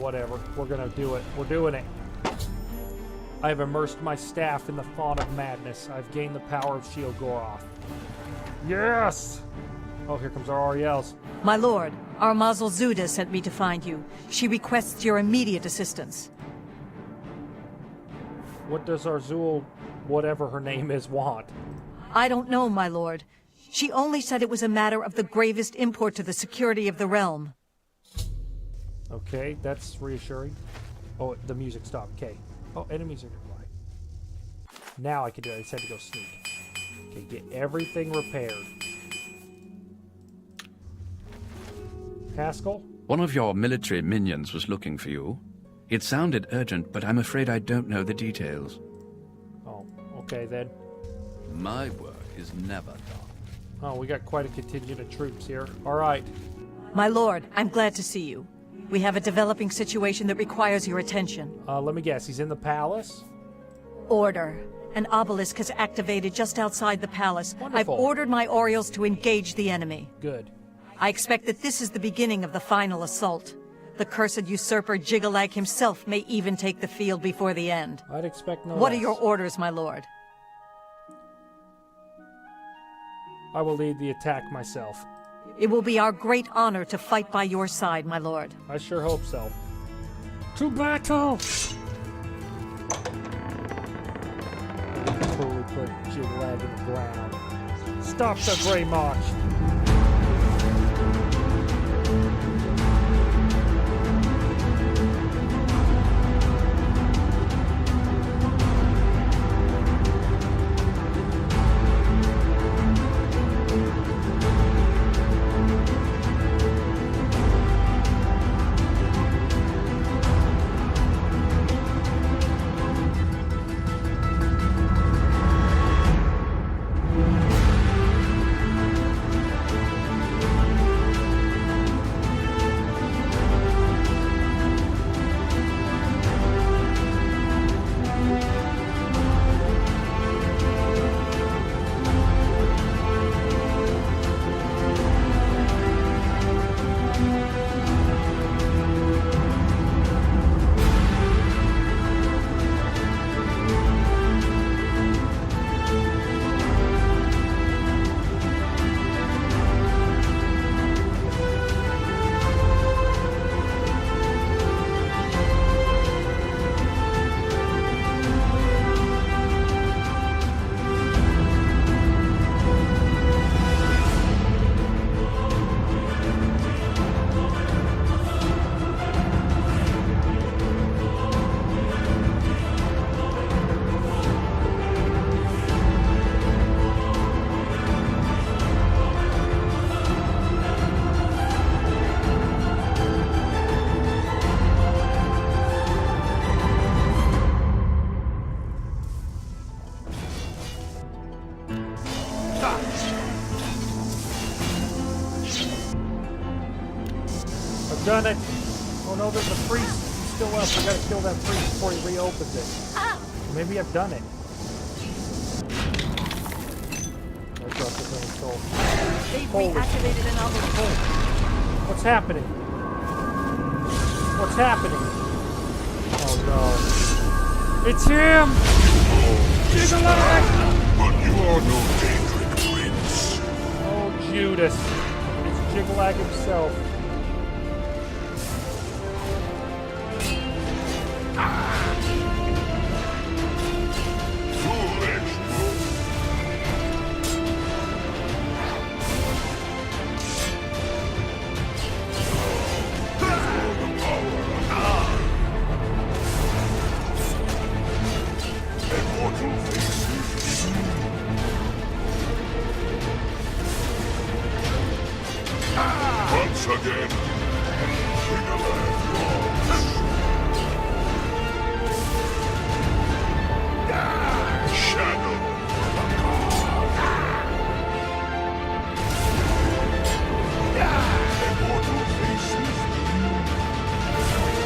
whatever. We're gonna do it. We're doing it. I have immersed my staff in the font of madness. I've gained the power of Sheol-Goroth. Yes! Oh, here comes our Ariels. My lord, our Mazel Zuda sent me to find you. She requests your immediate assistance. What does Arzul, whatever her name is, want? I don't know, my lord. She only said it was a matter of the gravest import to the security of the realm. Okay, that's reassuring. Oh, the music stopped. Okay. Oh, enemies are nearby. Now I can do it. I said to go sneak. Okay, get everything repaired. Haskell? One of your military minions was looking for you. It sounded urgent, but I'm afraid I don't know the details. Oh, okay then. My work is never done. Oh, we got quite a contingent of troops here. All right. My lord, I'm glad to see you. We have a developing situation that requires your attention. Let me guess. He's in the palace? Order. An obelisk has activated just outside the palace. Wonderful. I've ordered my Orioles to engage the enemy. Good. I expect that this is the beginning of the final assault. The cursed usurper Jigalag himself may even take the field before the end. I'd expect no What less. are your orders, my lord? I will lead the attack myself. It will be our great honor to fight by your side, my lord. I sure hope so. To battle! Totally put Jiglag in the ground. Stop the Grey March! Done it. Oh no, there's a priest. He's still up. We gotta kill that priest before he reopens it. Maybe I've done it. I dropped the thing soul. They've Holy reactivated an obelisk. What's happening? What's happening? Oh no. It's him! Jigalag! But you are no Daedric prince. Oh, Judas. It's Jigalag himself. Once again, shadow. Immortal faces.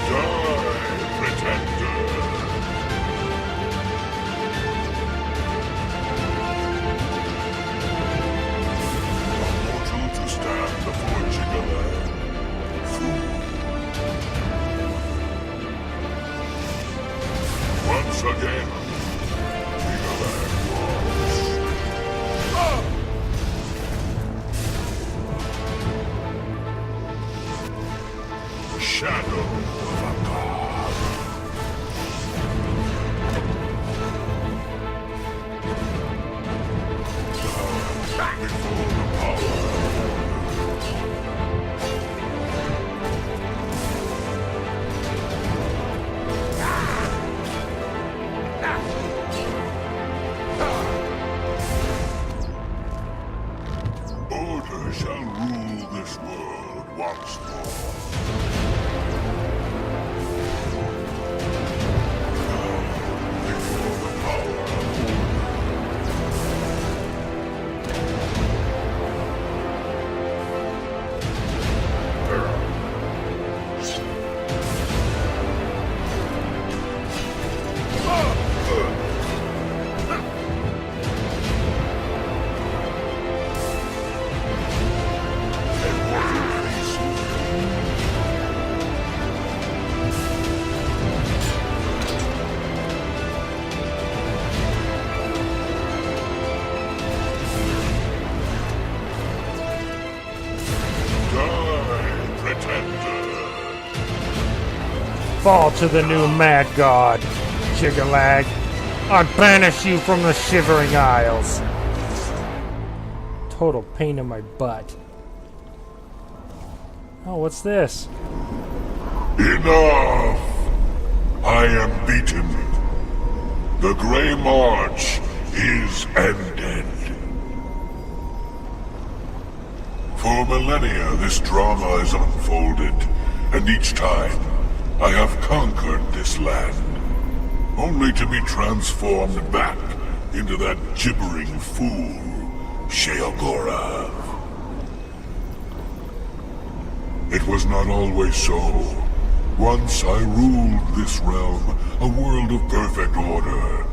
Die, pretender. Mortal to stand before Jigalag. Fool. Fall to the new Mad God, Jigalag. I banish you from the Shivering Isles. Total pain in my butt. Oh, what's this? Enough! I am beaten. The Grey March is ended. For millennia, this drama has unfolded, and each time, I have conquered this land, only to be transformed back into that gibbering fool, Sheogorath. It was not always so. Once I ruled this realm, a world of perfect order.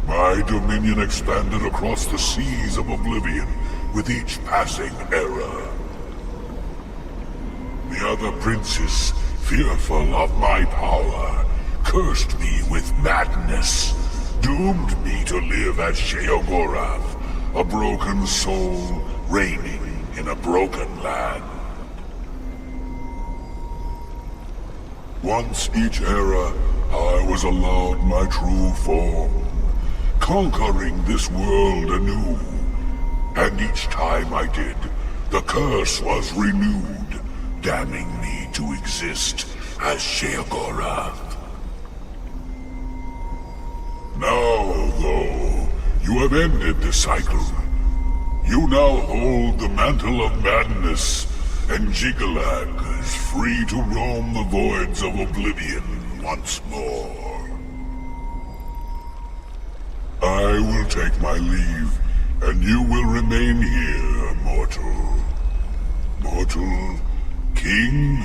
My dominion expanded across the seas of Oblivion with each passing era. The other princes, fearful of my power, cursed me with madness, doomed me to live as Sheogorath, a broken soul reigning in a broken land. Once each era, I was allowed my true form, conquering this world anew. And each time I did, the curse was renewed, damning me to exist as Sheogorath. Now, though, you have ended the cycle. You now hold the mantle of madness, and Jigalag is free to roam the voids of Oblivion once more. I will take my leave, and you will remain here, mortal. Mortal, king,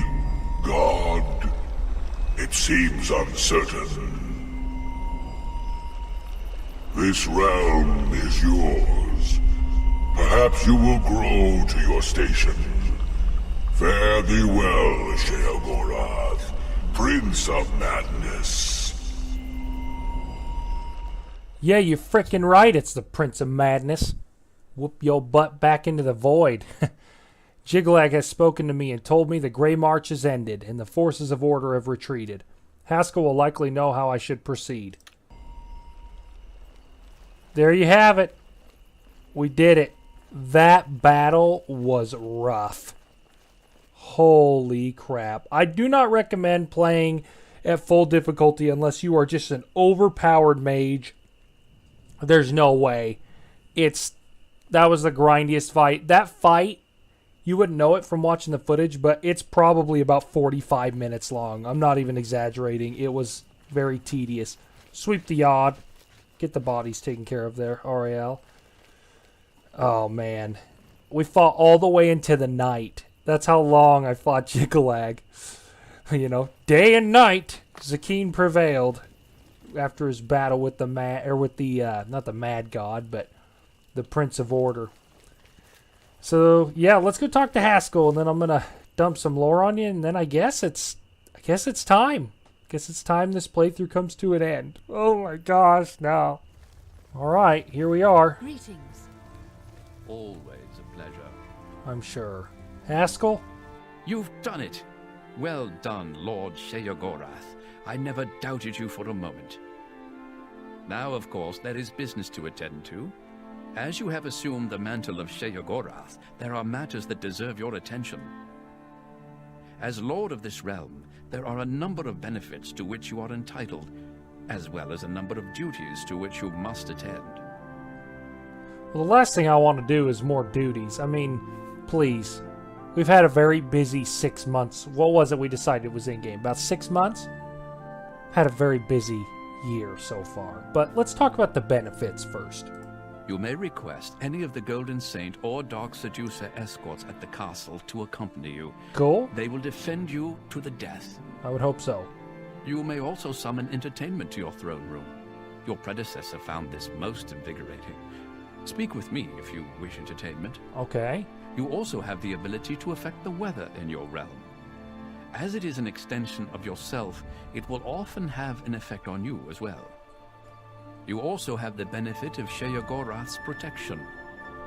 god, it seems uncertain. This realm is yours. Perhaps you will grow to your station. Fare thee well, Sheogorath, Prince of Madness. Yeah, you're frickin' right, it's the Prince of Madness. Whoop your butt back into the void. Jigalag has spoken to me and told me the Grey March has ended and the forces of order have retreated. Haskell will likely know how I should proceed. There you have it. We did it. That battle was rough. Holy crap. I do not recommend playing at full difficulty unless you are just an overpowered mage. There's no way. That was the grindiest fight. That fight, you wouldn't know it from watching the footage, but it's probably about 45 minutes long. I'm not even exaggerating. It was very tedious. Sweep the yard. Get the bodies taken care of there, Ariel. Oh, man. We fought all the way into the night. That's how long I fought Jigalag. You know, day and night, Zakeen prevailed after his battle with the not the Mad God, but the Prince of Order. So, yeah, let's go talk to Haskell, and then I'm going to dump some lore on you, and then I guess it's time. Guess it's time this playthrough comes to an end. Oh my gosh, no. Alright, here we are. Greetings. Always a pleasure. I'm sure. Haskell? You've done it! Well done, Lord Sheogorath. I never doubted you for a moment. Now, of course, there is business to attend to. As you have assumed the mantle of Sheogorath, there are matters that deserve your attention. As Lord of this realm, there are a number of benefits to which you are entitled, as well as a number of duties to which you must attend. Well, the last thing I want to do is more duties. I mean, please. We've had a very busy 6 months. What was it we decided was in-game? About 6 months? Had a very busy year so far. But let's talk about the benefits first. You may request any of the Golden Saint or Dark Seducer escorts at the castle to accompany you. Cool. They will defend you to the death. I would hope so. You may also summon entertainment to your throne room. Your predecessor found this most invigorating. Speak with me if you wish entertainment. Okay. You also have the ability to affect the weather in your realm. As it is an extension of yourself, it will often have an effect on you as well. You also have the benefit of Sheogorath's protection.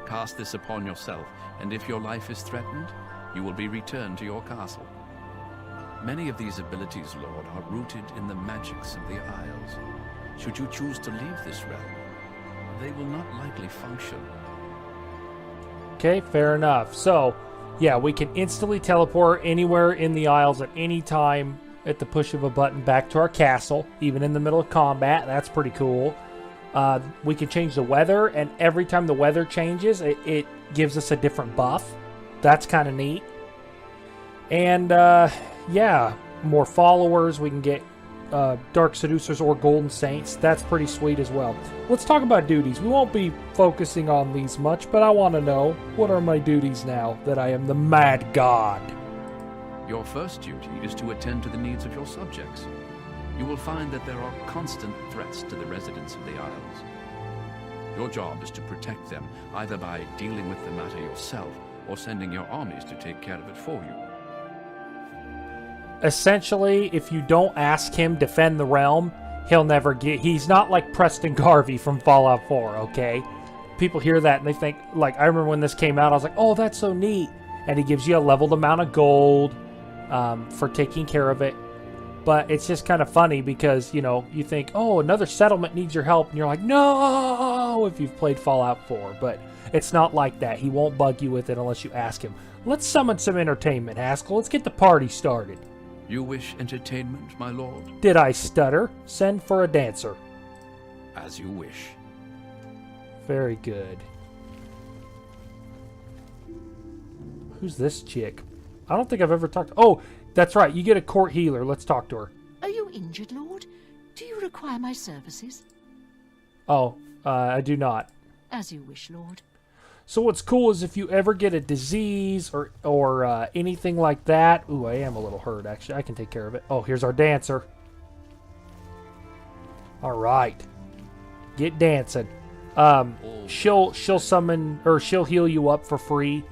Cast this upon yourself, and if your life is threatened, you will be returned to your castle. Many of these abilities, Lord, are rooted in the magics of the Isles. Should you choose to leave this realm, they will not likely function. Okay, fair enough. So, yeah, we can instantly teleport anywhere in the Isles at any time at the push of a button back to our castle, even in the middle of combat. That's pretty cool. We can change the weather, and every time the weather changes, it gives us a different buff. That's kind of neat. And, yeah, more followers. We can get Dark Seducers or Golden Saints. That's pretty sweet as well. Let's talk about duties. We won't be focusing on these much, but I want to know, what are my duties now that I am the Mad God? Your first duty is to attend to the needs of your subjects. You will find that there are constant threats to the residents of the Isles. Your job is to protect them, either by dealing with the matter yourself or sending your armies to take care of it for you. Essentially, if you don't ask him defend the realm, he'll never get... He's not like Preston Garvey from Fallout 4, okay? People hear that and they think... Like, I remember when this came out, I was like, oh, that's so neat. And he gives you a leveled amount of gold for taking care of it. But it's just kind of funny because, you know, you think, oh, another settlement needs your help. And you're like, no, if you've played Fallout 4. But it's not like that. He won't bug you with it unless you ask him. Let's summon some entertainment, Haskell. Let's get the party started. You wish entertainment, my lord? Did I stutter? Send for a dancer. As you wish. Very good. Who's this chick? I don't think I've ever talked... Oh, that's right. You get a court healer. Let's talk to her. Are you injured, Lord? Do you require my services? Oh, I do not. As you wish, Lord. So what's cool is if you ever get a disease or anything like that... Ooh, I am a little hurt, actually. I can take care of it. Oh, here's our dancer. All right. Get dancing. She'll summon... Or she'll heal you up for free.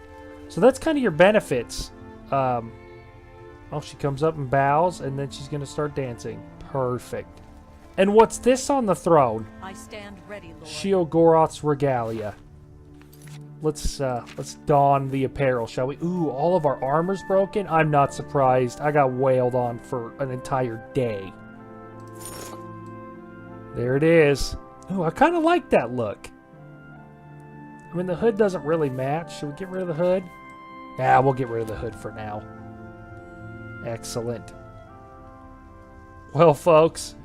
So that's kind of your benefits. Oh, she comes up and bows, and then she's going to start dancing. Perfect. And what's this on the throne? I stand ready, Lord. Sheogorath's regalia. Let's don the apparel, shall we? Ooh, all of our armor's broken? I'm not surprised. I got wailed on for an entire day. There it is. Ooh, I kind of like that look. I mean, the hood doesn't really match. Should we get rid of the hood? Yeah, we'll get rid of the hood for now. Excellent. Well, folks,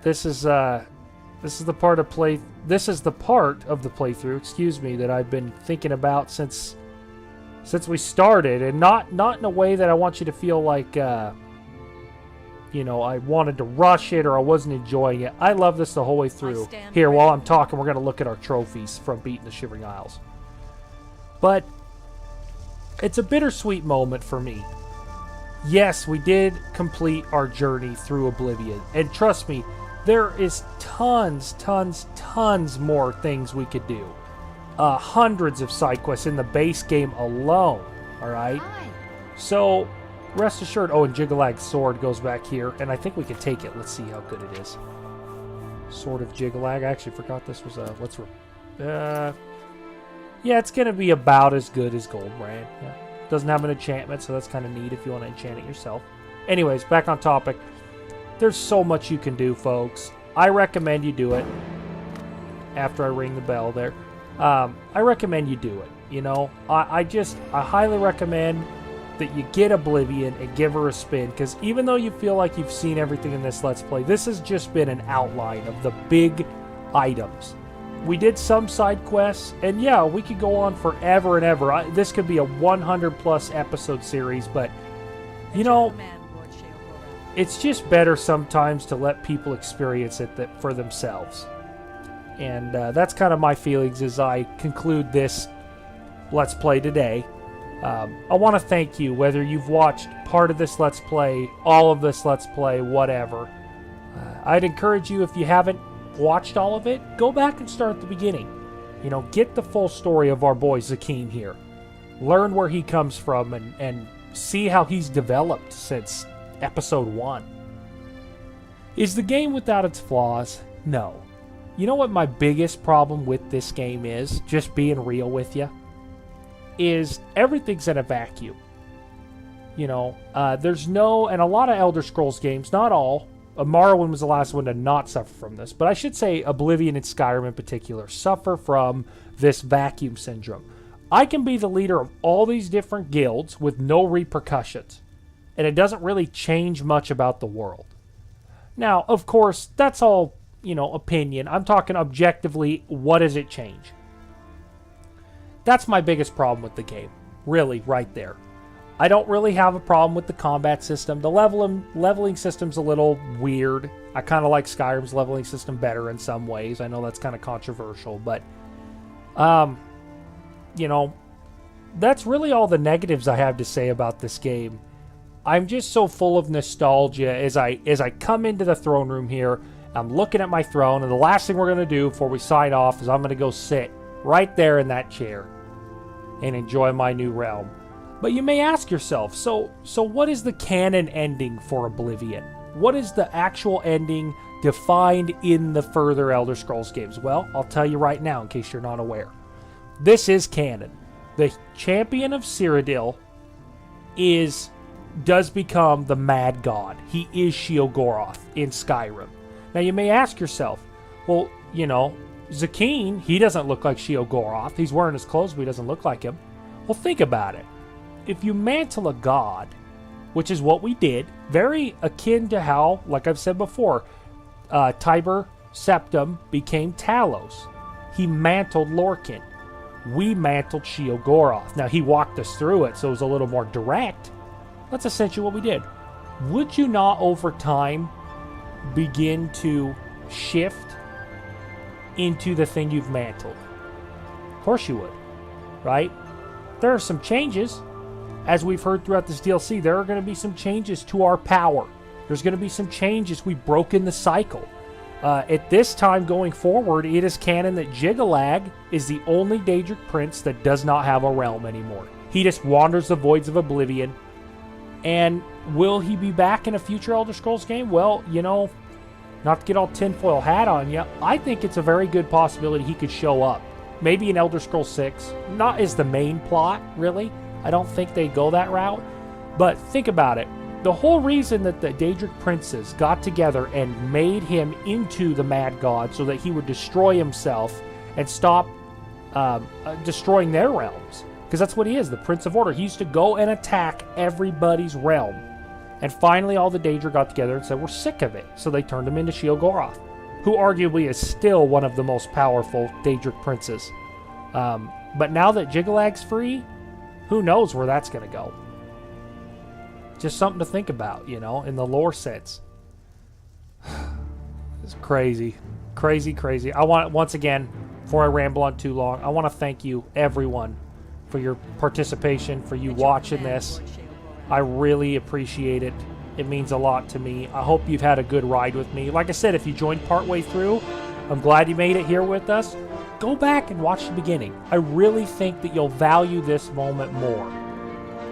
this is the part of the playthrough, excuse me, that I've been thinking about since we started, and not in a way that I want you to feel like you know, I wanted to rush it or I wasn't enjoying it. I love this the whole way through. Here, while I'm talking, we're going to look at our trophies from beating the Shivering Isles. But it's a bittersweet moment for me. Yes, we did complete our journey through Oblivion, and trust me, there is tons more things we could do. Hundreds of side quests in the base game alone, alright? So, rest assured... Oh, and Jiggalag's sword goes back here, and I think we can take it. Let's see how good it is. Sword of Jiggalag. I actually forgot this was a... yeah, it's going to be about as good as Goldbrand. Yeah. Doesn't have an enchantment, so that's kind of neat if you want to enchant it yourself. Anyways, back on topic. There's so much you can do, folks. I recommend you do it. After I ring the bell there. I recommend you do it. You know, I highly recommend that you get Oblivion and give her a spin, because even though you feel like you've seen everything in this Let's Play, this has just been an outline of the big items. We did some side quests, and yeah, we could go on forever and ever. This could be a 100-plus episode series, but, you know, it's just better sometimes to let people experience it for themselves. And that's kind of my feelings as I conclude this Let's Play today. I want to thank you, whether you've watched part of this Let's Play, all of this Let's Play, whatever. I'd encourage you, if you haven't watched all of it, go back and start at the beginning. You know, get the full story of our boy Zakeem here. Learn where he comes from and see how he's developed since episode 1. Is the game without its flaws? No. You know what my biggest problem with this game is, just being real with you? Is everything's in a vacuum. You know, there's no, and a lot of Elder Scrolls games, not all, Morrowind was the last one to not suffer from this, but I should say Oblivion and Skyrim in particular suffer from this vacuum syndrome. I can be the leader of all these different guilds with no repercussions, and it doesn't really change much about the world. Now, of course, that's all, you know, opinion. I'm talking objectively, what does it change? That's my biggest problem with the game, really, right there. I don't really have a problem with the combat system. The leveling system's a little weird. I kind of like Skyrim's leveling system better in some ways. I know that's kind of controversial, but, you know, that's really all the negatives I have to say about this game. I'm just so full of nostalgia as I come into the throne room here. I'm looking at my throne, and the last thing we're going to do before we sign off is I'm going to go sit right there in that chair and enjoy my new realm. But you may ask yourself, so what is the canon ending for Oblivion? What is the actual ending defined in the further Elder Scrolls games? Well, I'll tell you right now in case you're not aware. This is canon. The champion of Cyrodiil does become the Mad God. He is Sheogorath in Skyrim. Now you may ask yourself, well, you know, Zakeen, he doesn't look like Sheogorath. He's wearing his clothes, but he doesn't look like him. Well, think about it. If you mantle a god, which is what we did, very akin to how, like I've said before, Tiber Septim became Talos. He mantled Lorkhan. We mantled Sheogorath. Now, he walked us through it, so it was a little more direct. That's essentially what we did. Would you not, over time, begin to shift into the thing you've mantled? Of course you would, right? There are some changes. As we've heard throughout this DLC, there are going to be some changes to our power. There's going to be some changes. We've broken the cycle. At this time going forward, it is canon that Jiggalag is the only Daedric prince that does not have a realm anymore. He just wanders the voids of Oblivion. And will he be back in a future Elder Scrolls game? Well, you know, not to get all tinfoil hat on you, I think it's a very good possibility he could show up. Maybe in Elder Scrolls 6. Not as the main plot, really. I don't think they go that route. But think about it. The whole reason that the Daedric princes got together and made him into the Mad God so that he would destroy himself and stop destroying their realms. Because that's what he is, the Prince of Order. He used to go and attack everybody's realm. And finally all the Daedra got together and said, we're sick of it. So they turned him into Sheogorath, who arguably is still one of the most powerful Daedric princes. But now that Jiggalag's free, who knows where that's going to go. Just something to think about, you know, in the lore sense. It's crazy. Crazy. I want, once again, before I ramble on too long, I want to thank you, everyone, for your participation, for you watching this. I really appreciate it. It means a lot to me. I hope you've had a good ride with me. Like I said, if you joined partway through, I'm glad you made it here with us. Go back and watch the beginning. I really think that you'll value this moment more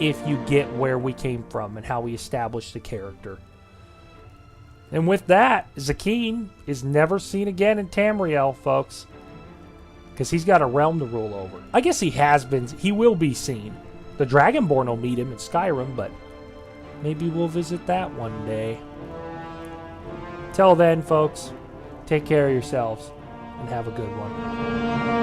if you get where we came from and how we established the character. And with that, Zakeen is never seen again in Tamriel, folks. Because he's got a realm to rule over. I guess he has been. He will be seen. The Dragonborn will meet him in Skyrim, but maybe we'll visit that one day. Till then, folks, take care of yourselves and have a good one.